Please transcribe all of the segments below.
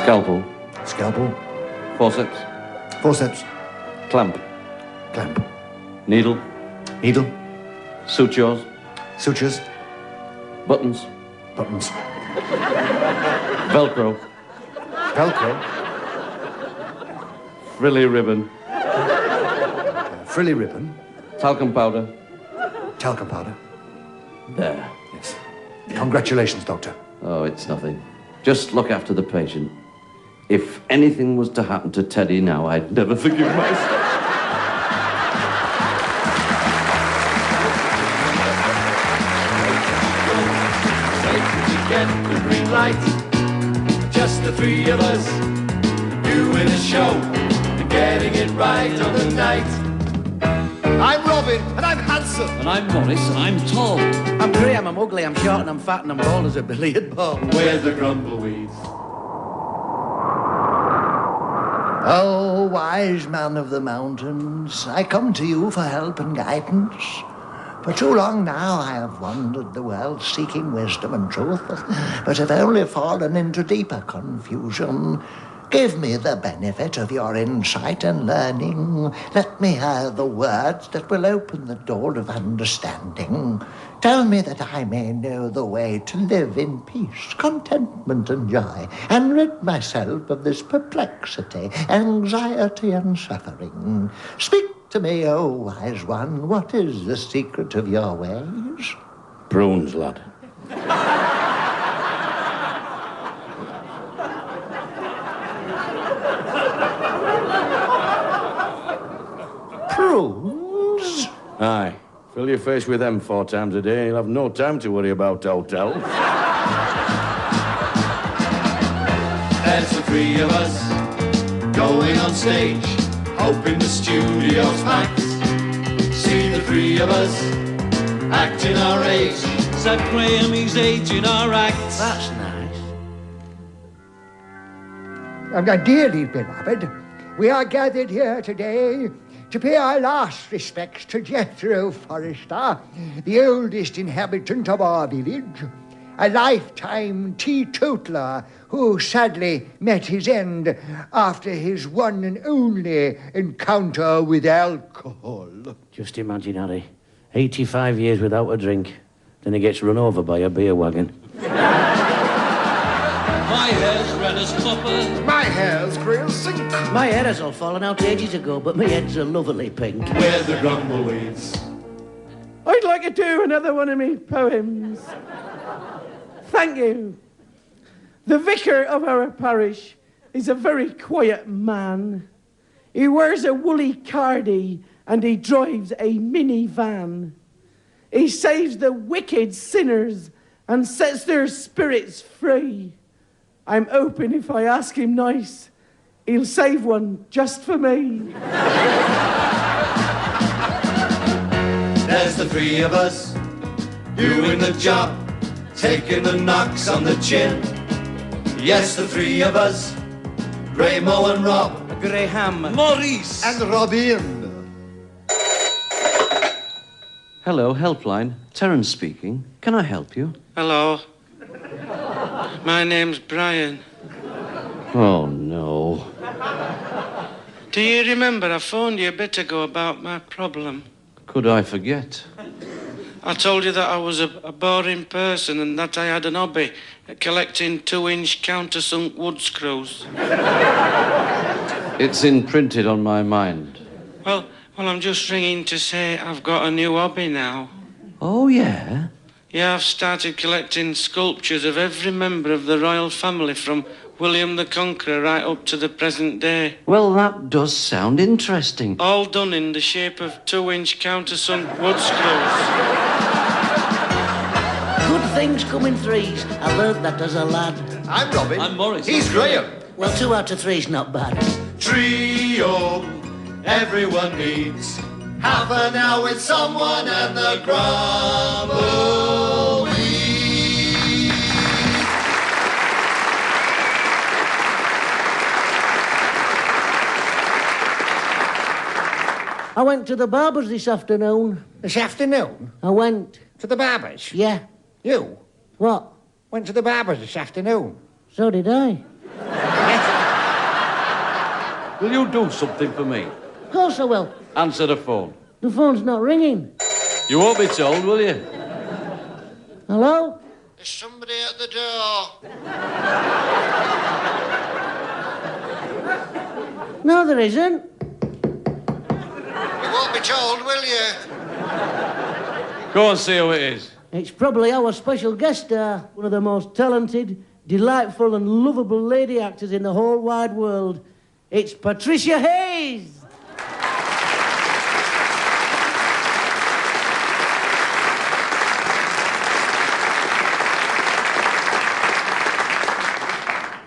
Scalpel. Scalpel. Forceps. Forceps. Clamp. Clamp. Needle. Needle. Sutures. Sutures. Buttons. Buttons. Velcro. Velcro. Frilly ribbon. Frilly ribbon. Talcum powder. Talcum powder. There. Yes. Congratulations, Doctor. Oh, it's nothing. Just look after the patient. If anything was to happen to Teddy now, I'd never forgive myself. Get the green light, just the three of us, doing a show and getting it right on the night. I'm Robin, and I'm handsome. And I'm Maurice, and I'm tall. I'm Graham, I'm ugly, I'm short, and I'm fat, and I'm bald as a billiard ball. We're the Grumbleweeds. Oh, wise man of the mountains, I come to you for help and guidance. For too long now I have wandered the world seeking wisdom and truth, but have only fallen into deeper confusion. Give me the benefit of your insight and learning. Let me hear the words that will open the door of understanding. Tell me that I may know the way to live in peace, contentment and joy, and rid myself of this perplexity, anxiety and suffering. Speak to me, O wise one, what is the secret of your ways? Prunes, lad. Prunes? Aye. Fill your face with them 4 times a day, you'll have no time to worry about hotels. There's the three of us going on stage, hoping the studio's packed. See the three of us acting our age. Said Graham, he's aging our acts. That's nice. Dearly beloved, we are gathered here today to pay our last respects to Jethro Forrester, the oldest inhabitant of our village, a lifetime teetotaler who sadly met his end after his one and only encounter with alcohol. Just imagine, Harry, 85 years without a drink, then he gets run over by a beer wagon. My hair's red as copper. My hair's grey as zinc. My hair has all fallen out ages ago, but my head's a lovely pink. We're the Grumbleweeds. I'd like to do another one of me poems. Thank you. The vicar of our parish is a very quiet man. He wears a woolly cardie and he drives a minivan. He saves the wicked sinners and sets their spirits free. I'm hoping if I ask him nice, he'll save one just for me. There's the three of us doing the job, taking the knocks on the chin. Yes, the three of us, Graham and Rob, Graham, Maurice. And Robin. Hello, helpline. Terence speaking. Can I help you? Hello. My name's Brian. Oh, no. Do you remember I phoned you a bit ago about my problem? Could I forget? I told you that I was a boring person and that I had an hobby collecting 2-inch countersunk wood screws. It's imprinted on my mind. Well, I'm just ringing to say I've got a new hobby now. Oh, yeah? Yeah, I've started collecting sculptures of every member of the royal family from William the Conqueror right up to the present day. Well, that does sound interesting. All done in the shape of 2-inch countersunk wood screws. good things come in threes. I learnt that as a lad. I'm Robin. I'm Maurice. He's Graham. Well, 2 out of 3's not bad. Trio, everyone needs half an hour with someone and the Grumbleweeds. I went to the barber's this afternoon. This afternoon? I went. To the barber's? Yeah. You? What? Went to the barber's this afternoon? So did I. Will you do something for me? Of course I will. Answer the phone. The phone's not ringing. You won't be told, will you? Hello? There's somebody at the door. No, there isn't. You won't be told, will you? Go and see who it is. It's probably our special guest star, one of the most talented, delightful and lovable lady actors in the whole wide world. It's Patricia Hayes.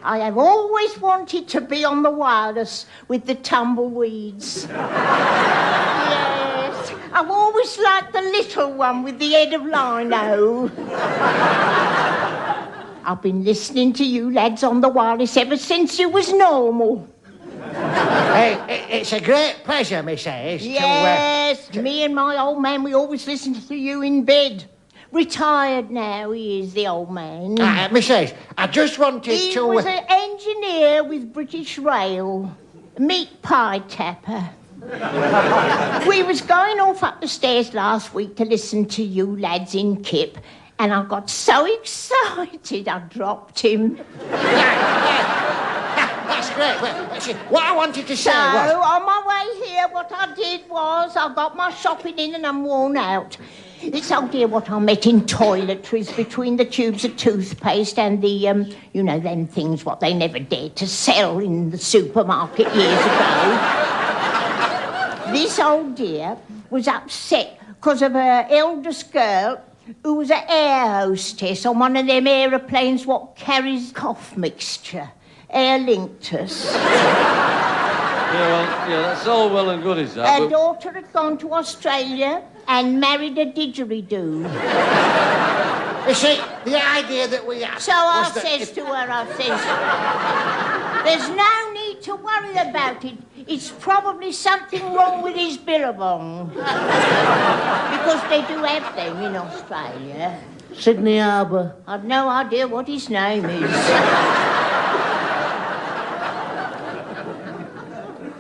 I have always wanted to be on the wireless with the tumbleweeds. Yes, I've always liked the little one with the head of lino. I've been listening to you lads on the wireless ever since you was normal. It's a great pleasure, Miss Hayes. Yes, me and my old man, we always listened to you in bed. Retired now, he is, the old man. Miss Hayes, I just wanted He to... was an engineer with British Rail, meat pie tapper. We was going off up the stairs last week to listen to you lads in Kip, and I got so excited I dropped him. That's great. What I wanted to say So, was... on my way here, what I did was I got my shopping in and I'm worn out. This old dear what I met in toiletries between the tubes of toothpaste and the, you know, them things what they never dared to sell in the supermarket years ago. This old dear was upset because of her eldest girl who was an air hostess on one of them aeroplanes what carries cough mixture. Air Linctus. Yeah, that's all well and good, is that? Her daughter had gone to Australia and married a didgeridoo. You see, the idea that we had... So I says to her, there's no need to worry about it. It's probably something wrong with his billabong. Because they do have them in Australia. Sydney Harbour. I've no idea what his name is.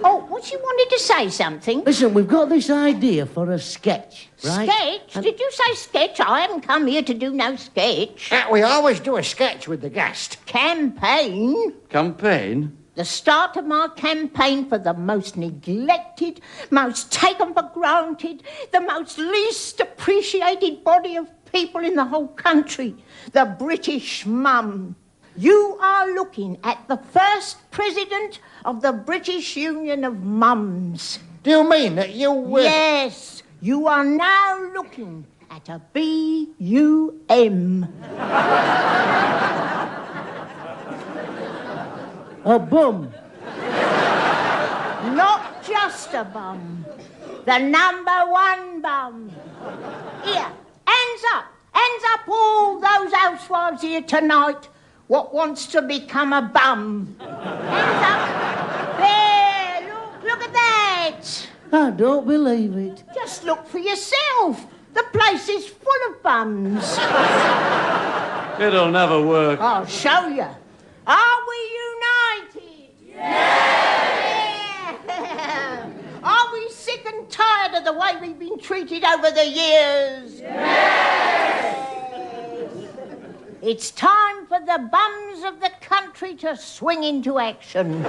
Oh, what you wanted to say something? Listen, we've got this idea for a sketch, right? Sketch? Did you say sketch? I haven't come here to do no sketch. We always do a sketch with the guest. Campaign? Campaign? The start of my campaign for the most neglected, most taken for granted, the most least appreciated body of people in the whole country, the British mum. You are looking at the first president of the British Union of Mums. Do you mean that you will... Yes, you are now looking at a B-U-M. A bum. Not just a bum. The number one bum. Here, hands up all those housewives here tonight what wants to become a bum. Hands up. There, look at that. I don't believe it. Just look for yourself. The place is full of bums. It'll never work. I'll show you. Are we united? Yeah! Are we sick and tired of the way we've been treated over the years? Yes! It's time for the bums of the country to swing into action.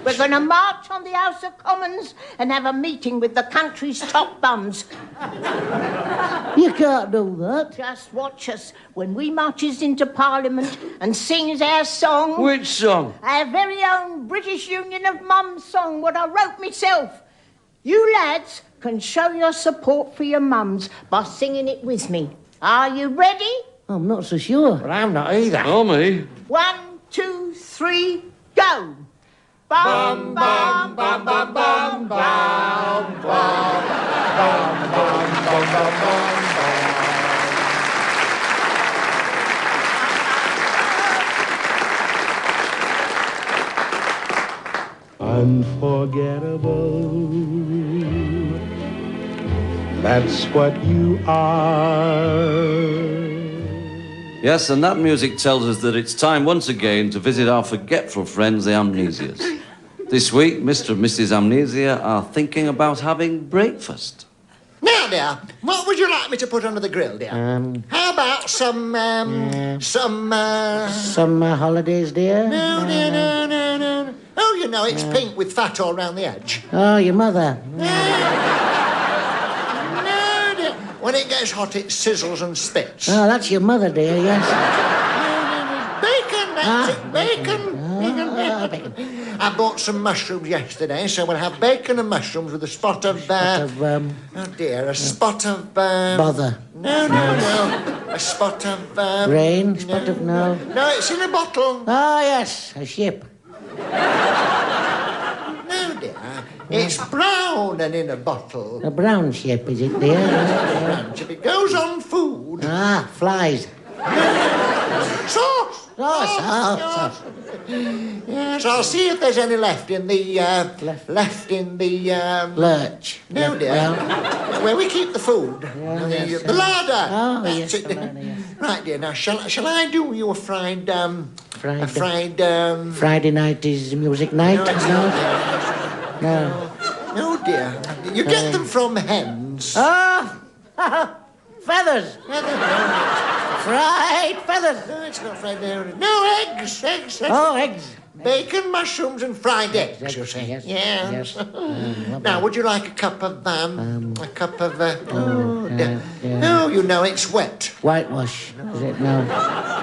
We're going to march on the House of Commons and have a meeting with the country's top bums. You can't do that. Just watch us when we marches into Parliament and sings our song. Which song? Our very own British Union of Mums song, what I wrote myself. You lads can show your support for your mums by singing it with me. Are you ready? I'm not so sure. But I'm not either. Oh, me. 1, 2, 3, go. Bum, bum, bum, bum, bum, bum, bum, bum, bum, bum, bum, bum. Unforgettable, that's what you are. Yes, and that music tells us that it's time once again to visit our forgetful friends, the Amnesias. This week, Mr. and Mrs. Amnesia are thinking about having breakfast. Now, dear, what would you like me to put under the grill, dear? How about some holidays, dear? No, dear, no. Oh, you know, it's pink with fat all round the edge. Oh, your mother. No, dear. When it gets hot, it sizzles and spits. Oh, that's your mother, dear, yes. Bacon, that's it, bacon. Bacon. I bought some mushrooms yesterday, so we'll have bacon and mushrooms with a spot of... oh, dear, a spot of... Bother. No. A spot of... Rain, spot of... No. No, it's in a bottle. Oh, yes, a ship. No, dear. It's brown and in a bottle. A brown ship, is it, dear? Brown ship. It goes on food. Ah, flies. Sauce. Sauce. Yes, I'll see if there's any left in the... left in the... Lurch. No, dear. Where we keep the food. The larder. Oh, That's yes, it. the larder, yes. Right, dear. Now, shall I do you a fried... Friday night is music night? No. No, dear. You get them from hens. Ah! Feathers! Fried feathers! No, it's not fried. No, eggs. Oh, eggs. Bacon, mushrooms, and fried eggs, you say? Yes. Now, would you like a cup of... a cup of... No, you know, it's wet. Whitewash, is it? No.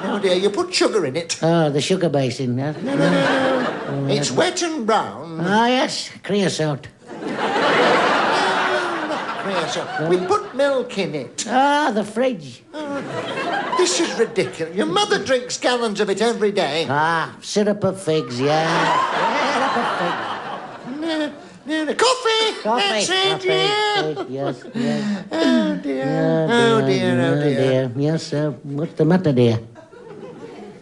No, dear, you put sugar in it. Oh, the sugar basin. No. It's wet and brown. Ah, yes, creosote. Creosote. We put milk in it. Ah, the fridge. This is ridiculous. Your mother drinks gallons of it every day. Ah, syrup of figs, yeah. Syrup of figs. No. Coffee. That's it, yeah. Yes. Oh, dear. Oh, dear. Yes, what's the matter, dear?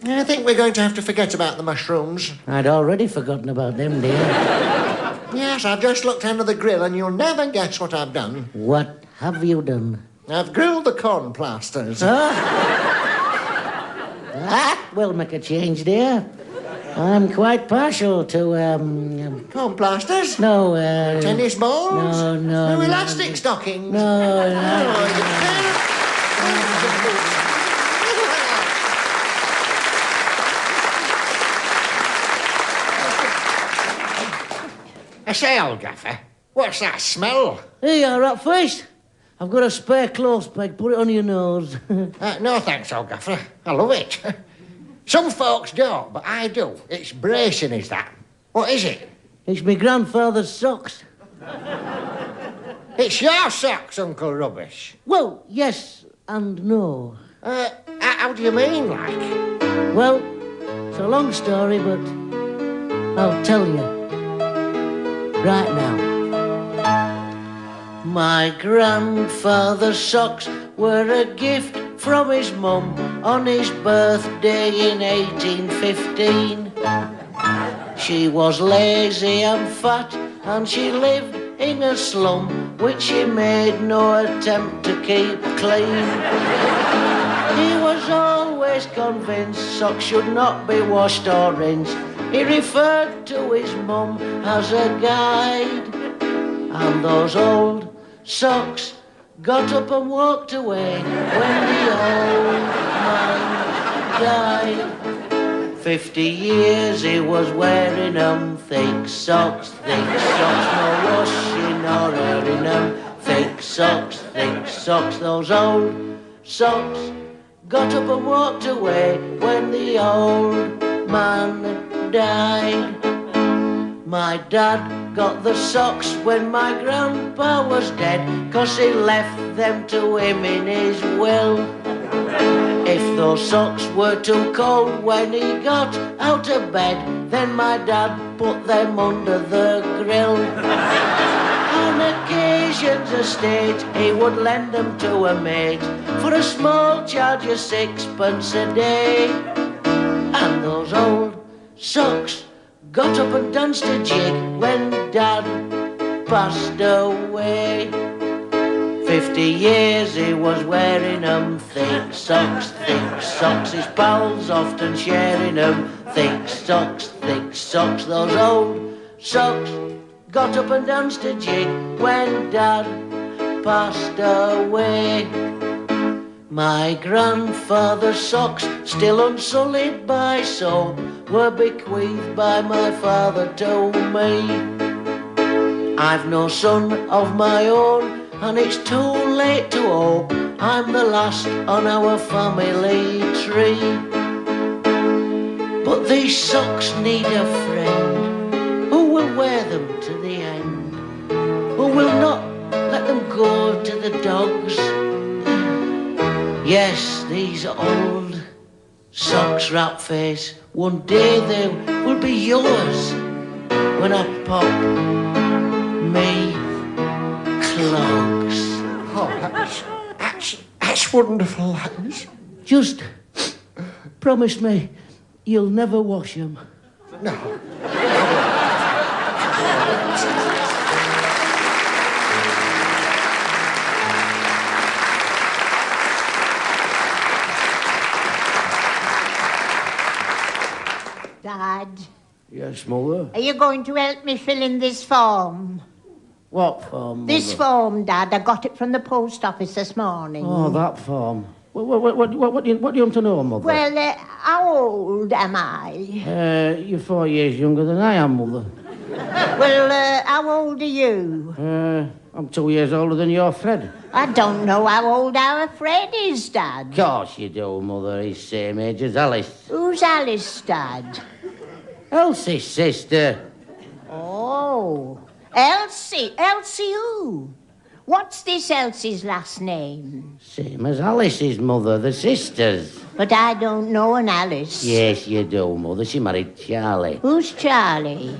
I think we're going to have to forget about the mushrooms. I'd already forgotten about them, dear. Yes, I've just looked under the grill and you'll never guess what I've done. What have you done? I've grilled the corn plasters. That will make a change, dear. I'm quite partial to, corn plasters? No, tennis balls? No, elastic stockings? No. I say, old gaffer, what's that smell? Hey, all right, face. I've got a spare clothes peg. Put it on your nose. No, thanks, old gaffer. I love it. Some folks don't, but I do. It's bracing, is that? What is it? It's my grandfather's socks. It's your socks, Uncle Rubbish. Well, yes and no. How do you mean, like? Well, it's a long story, but I'll tell you. Right now. My grandfather's socks were a gift from his mum on his birthday in 1815. She was lazy and fat and she lived in a slum which she made no attempt to keep clean. He was always convinced socks should not be washed or rinsed. He referred to his mum as a guide. And those old socks got up and walked away when the old man died. 50 years he was wearing them, thick socks, no washing or airing them. Thick socks, those old socks got up and walked away when the old man died. My dad got the socks when my grandpa was dead, 'cause he left them to him in his will. If those socks were too cold when he got out of bed, then my dad put them under the grill. On occasions of state, he would lend them to a mate for a small charge of 6pence a day. And those old socks got up and danced a jig when Dad passed away. 50 years he was wearing 'em. Thick socks, his pals often sharing 'em. Thick socks, those old socks got up and danced a jig when Dad passed away. My grandfather's socks, still unsullied by soap, were bequeathed by my father to me. I've no son of my own, and it's too late to hope I'm the last on our family tree. But these socks need a friend who will wear them to the end, who will not let them go to the dogs. Yes, these old socks, rat face, one day they will be yours when I pop me clogs. Oh, that's wonderful, that is. Just promise me you'll never wash them. No. Dad, Yes, Mother. are you going to help me fill in this form? What form, Mother? This form, Dad. I got it from the post office this morning. Oh, that form. What do you want to know, Mother? Well, how old am I? You're 4 years younger than I am, Mother. Well, how old are you? I'm 2 years older than your Fred. I don't know how old our Fred is, Dad. Of course you do, Mother. He's same age as Alice. Who's Alice, Dad? Elsie's sister. Oh, Elsie. Elsie who? What's this Elsie's last name? Same as Alice's, Mother. The sisters. But I don't know an Alice. Yes, you do, Mother. She married Charlie. Who's Charlie?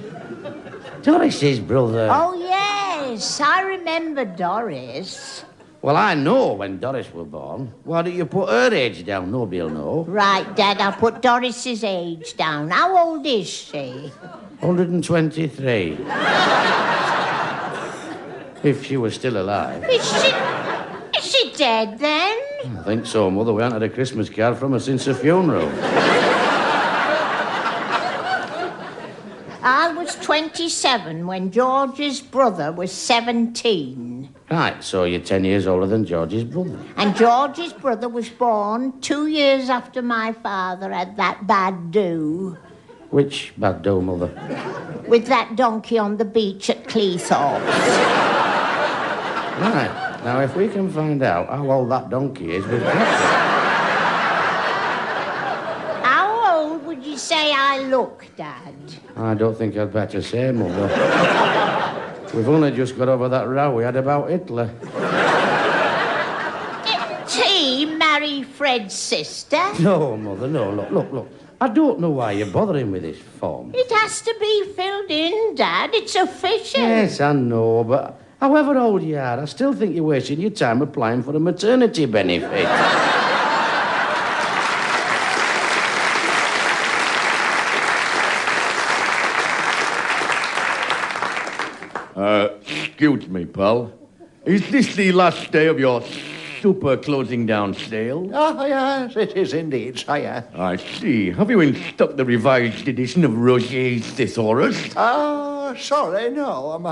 Doris's brother. Oh, yes. I remember Doris. Well, I know when Doris was born. Why don't you put her age down? Nobody'll know. Right, Dad, I'll put Doris's age down. How old is she? 123. If she was still alive. Is she dead then? I think so, Mother. We haven't had a Christmas card from her since her funeral. I was 27 when George's brother was 17. Right, so you're 10 years older than George's brother. And George's brother was born 2 years after my father had that bad do. Which bad do, Mother? With that donkey on the beach at Cleethorpes. Right, now if we can find out how old that donkey is, we've got it. How old would you say I look, Dad? I don't think I'd better say, Mother. We've only just got over that row we had about Hitler. Didn't he marry Fred's sister? No, Mother, no. Look. I don't know why you're bothering with this form. It has to be filled in, Dad. It's official. Yes, I know, but however old you are, I still think you're wasting your time applying for a maternity benefit. Excuse me, pal. Is this the last day of your super closing down sale? Oh, yes, it is indeed, sire. I see. Have you in stock the revised edition of Roget's Thesaurus? Oh, sorry, no. I'm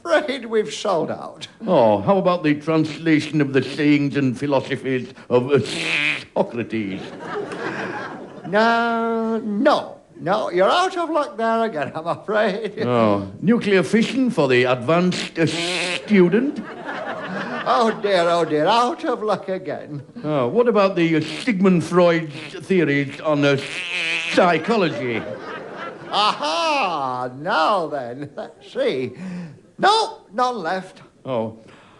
afraid we've sold out. Oh, how about the translation of the sayings and philosophies of Socrates? No, you're out of luck there again, I'm afraid. Oh, nuclear fission for the advanced student? Oh, dear, out of luck again. Oh, what about the Sigmund Freud's theories on psychology? Aha! Now then, let's see. No, none left. Oh,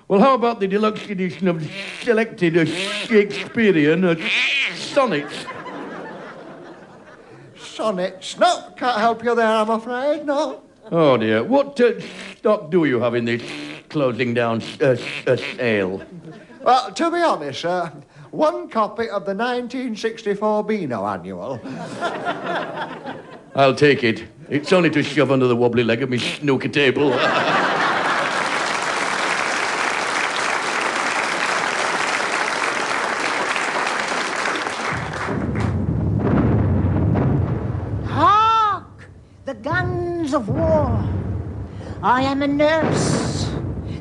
well, how about the deluxe edition of selected Shakespearean sonnets? Sonnets? No, can't help you there, I'm afraid, no. Oh, dear. What stock do you have in this closing down sale? Well, to be honest, one copy of the 1964 Beano Annual. I'll take it. It's only to shove under the wobbly leg of me snooker table. of war. I am a nurse.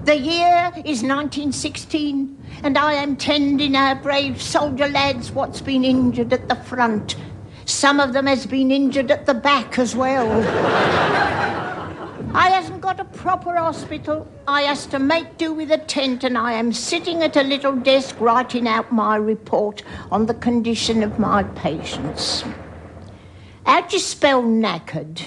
The year is 1916, and I am tending our brave soldier lads what's been injured at the front. Some of them has been injured at the back as well. I hasn't got a proper hospital. I has to make do with a tent, and I am sitting at a little desk writing out my report on the condition of my patients. How'd you spell knackered?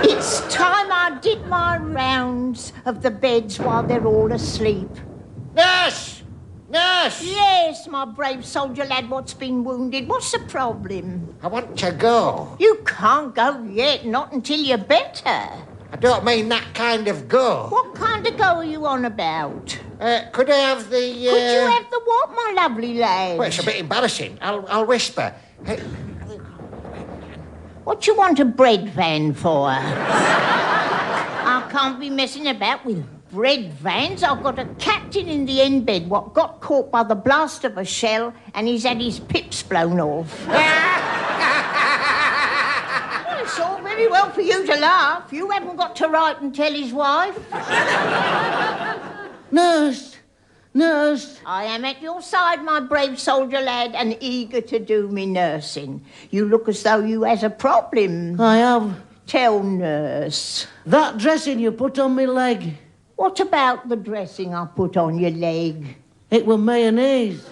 It's time I did my rounds of the beds while they're all asleep. Nurse! Nurse! Yes, my brave soldier lad, what's been wounded? What's the problem? I want to go. You can't go yet, not until you're better. I don't mean that kind of go. What kind of go are you on about? Could I have the... Could you have the what, my lovely lad? Well, it's a bit embarrassing. I'll whisper. What you want a bread van for? I can't be messing about with bread vans. I've got a captain in the end bed what got caught by the blast of a shell, and he's had his pips blown off. Well, it's all very well for you to laugh. You haven't got to write and tell his wife. Nurse! Nurse! I am at your side, my brave soldier lad, and eager to do me nursing. You look as though you has a problem. I have. Tell nurse. That dressing you put on me leg. What about the dressing I put on your leg? It was mayonnaise.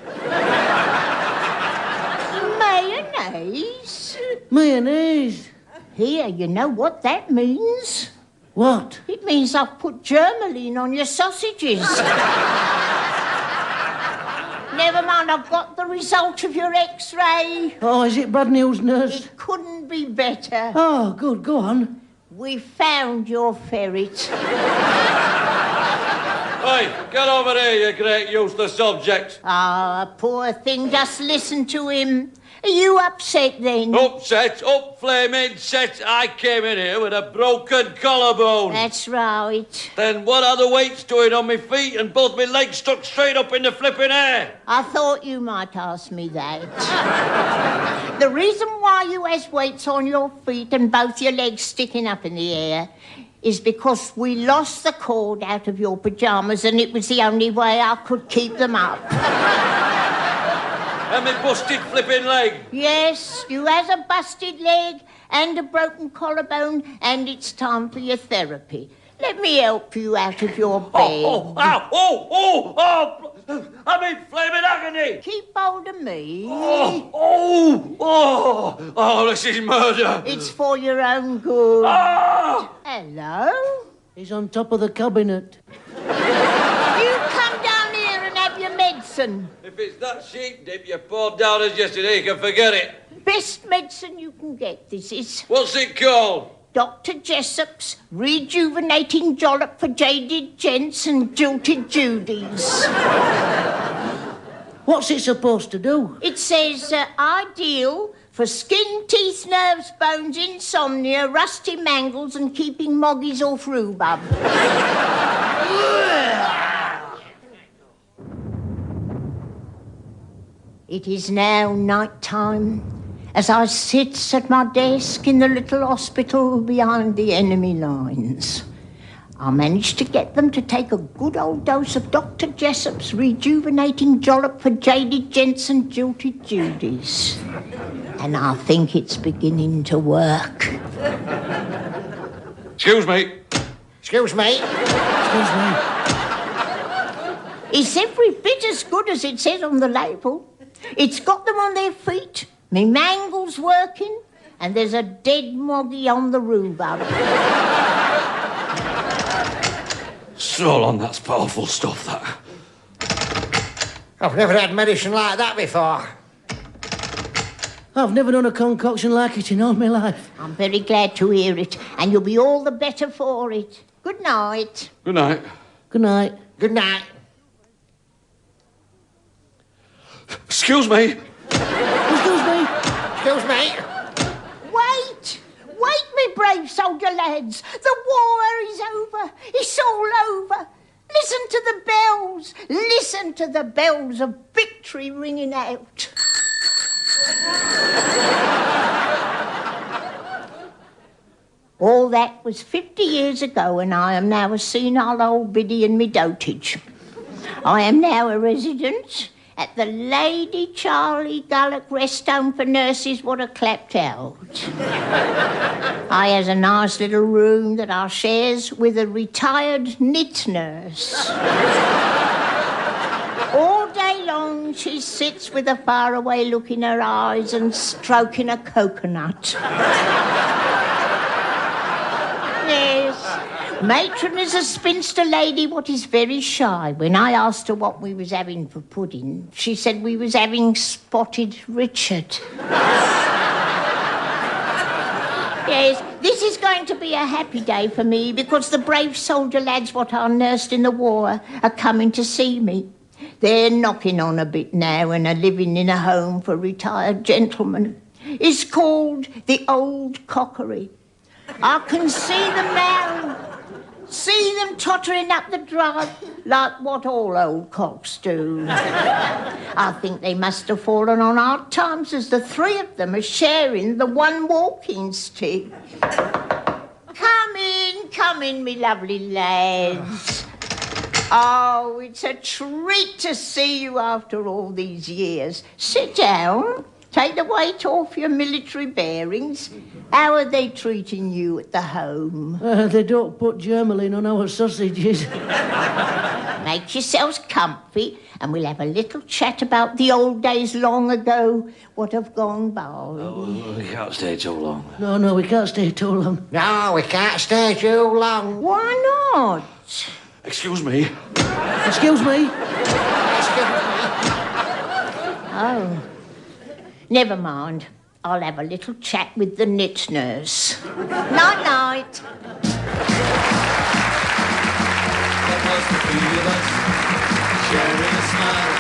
Mayonnaise? Mayonnaise. Here, you know what that means? What? It means I've put germaline on your sausages. Never mind, I've got the result of your X-ray. Oh, is it bad news, nurse? It couldn't be better. Oh, good, go on. We found your ferret. Hey, get over here, you great useless object. Ah, poor thing, just listen to him. Are you upset then? Upset, flaming set. I came in here with a broken collarbone. That's right. Then what are the weights doing on my feet and both my legs stuck straight up in the flipping air? I thought you might ask me that. The reason why you has weights on your feet and both your legs sticking up in the air is because we lost the cord out of your pyjamas and it was the only way I could keep them up. And my busted flipping leg. Yes, you has a busted leg and a broken collarbone, and it's time for your therapy. Let me help you out of your bed. I'm in flaming agony. Keep hold of me. This is murder. It's for your own good. Hello? He's on top of the cabinet. You come down here and have your medicine. If it's that sheep dip you poured down as yesterday, you can forget it. Best medicine you can get, this is. What's it called? Dr. Jessop's rejuvenating jollop for jaded gents and jilted Judies. What's it supposed to do? It says ideal for skin, teeth, nerves, bones, insomnia, rusty mangles and keeping moggies off rhubarb. It is now night time as I sit at my desk in the little hospital behind the enemy lines. I managed to get them to take a good old dose of Dr. Jessop's rejuvenating jollop for jaded gents and jilted Judies. And I think it's beginning to work. Excuse me. Excuse me. Excuse me. It's every bit as good as it says on the label. It's got them on their feet. Me mangle's working, and there's a dead moggy on the rhubarb. So long, that's powerful stuff, that. I've never had medicine like that before. I've never done a concoction like it in all my life. I'm very glad to hear it, and you'll be all the better for it. Good night. Good night. Good night. Good night. Excuse me. Excuse me. Excuse me. Wait, me brave soldier lads. The war is over. It's all over. Listen to the bells. Listen to the bells of victory ringing out. All that was 50 years ago, and I am now a senile old biddy in me dotage. I am now a resident at the Lady Charlie Gullock Rest Home for Nurses what are clapped out. I has a nice little room that I shares with a retired knit nurse. All day long she sits with a faraway look in her eyes and stroking a coconut. Yes, matron is a spinster lady what is very shy. When I asked her what we was having for pudding, she said we was having Spotted Richard. Yes, this is going to be a happy day for me because the brave soldier lads what are nursed in the war are coming to see me. They're knocking on a bit now and are living in a home for retired gentlemen. It's called the Old Cockery. I can see them now. See them tottering up the drive like what all old cocks do. I think they must have fallen on hard times as the three of them are sharing the one walking stick. Come in, me lovely lads. Oh, it's a treat to see you after all these years. Sit down. Take the weight off your military bearings. How are they treating you at the home? They don't put germaline on our sausages. Make yourselves comfy and we'll have a little chat about the old days long ago, what have gone by. Oh, we can't stay too long. No, we can't stay too long. No, we can't stay too long. Why not? Excuse me. Excuse me? Oh. Never mind. I'll have a little chat with the knit nurse. Night-night. There was the three of us, sharing a smile,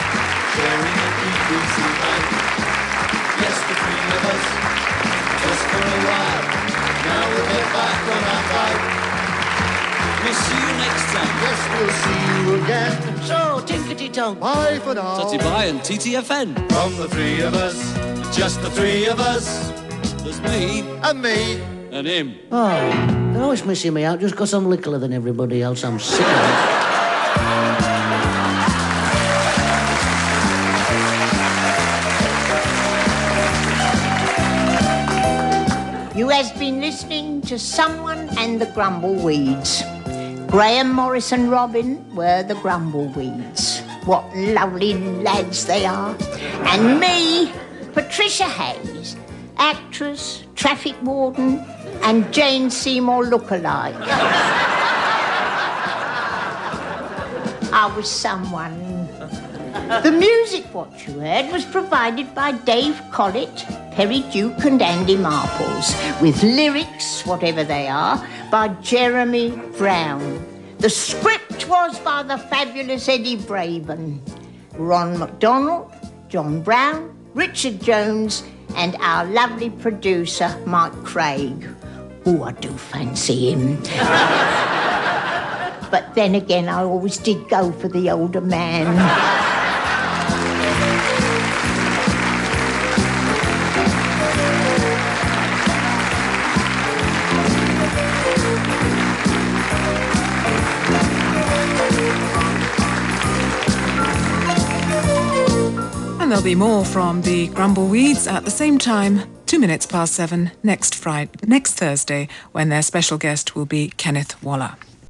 sharing a decreasing life. Yes, the three of us, just for a while. Now we'll get back on our bike. We'll see you next time. Yes, we'll see you again. So, tinkety-tonk. Bye for now. Tutty-bye and TTFN. From the three of us, just the three of us. There's me. And me. And him. Oh, they're always missing me out just because I'm littler than everybody else. I'm sick of it. You has been listening to Someone and the Grumbleweeds. Graham, Maurice and Robin were the Grumbleweeds. What lovely lads they are. And me, Patricia Hayes, actress, traffic warden, and Jane Seymour lookalike. I was someone. The music what you heard was provided by Dave Collett, Perry Duke and Andy Marples, with lyrics, whatever they are, by Jeremy Brown. The script was by the fabulous Eddie Braben, Ron MacDonald, John Brown, Richard Jones, and our lovely producer, Mike Craig. Oh, I do fancy him. But then again, I always did go for the older man. And there'll be more from the Grumbleweeds at the same time, 7:02 next Thursday, when their special guest will be Kenneth Waller.